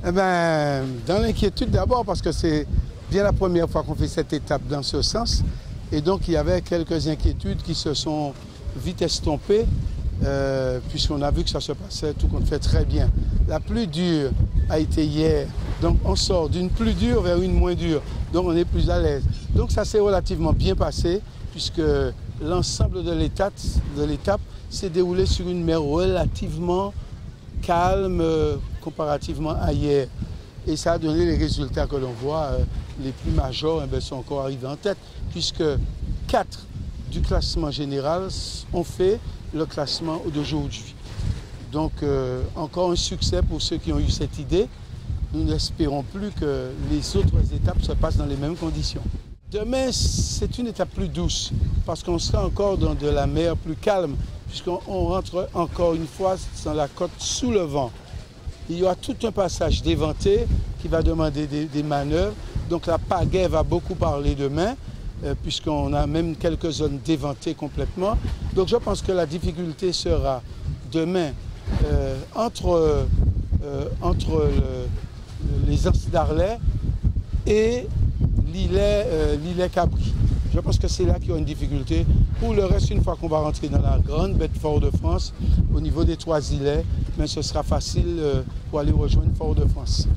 Eh ben, dans l'inquiétude d'abord parce que c'est bien la première fois qu'on fait cette étape dans ce sens. Et donc il y avait quelques inquiétudes qui se sont vite estompées puisqu'on a vu que ça se passait tout compte fait très bien. La plus dure a été hier. Donc on sort d'une plus dure vers une moins dure. Donc on est plus à l'aise. Donc ça s'est relativement bien passé puisque l'ensemble de l'étape s'est déroulé sur une mer relativement calme comparativement à hier. Et ça a donné les résultats que l'on voit. Les plus majeurs sont encore arrivés en tête, puisque 4 du classement général ont fait le classement d'aujourd'hui. Donc encore un succès pour ceux qui ont eu cette idée. Nous n'espérons plus que les autres étapes se passent dans les mêmes conditions. Demain, c'est une étape plus douce, parce qu'on sera encore dans de la mer plus calme, puisqu'on rentre encore une fois dans la côte sous le vent. Il y aura tout un passage d'éventé qui va demander des manœuvres. Donc la pagaie va beaucoup parler demain, puisqu'on a même quelques zones d'éventé complètement. Donc je pense que la difficulté sera demain entre les Anses d'Arlet et l'îlet Cabri. Je pense que c'est là qu'il y a une difficulté. Pour le reste, une fois qu'on va rentrer dans la grande baie de Fort-de-France, au niveau des 3 îlets, mais ce sera facile pour aller rejoindre Fort-de-France.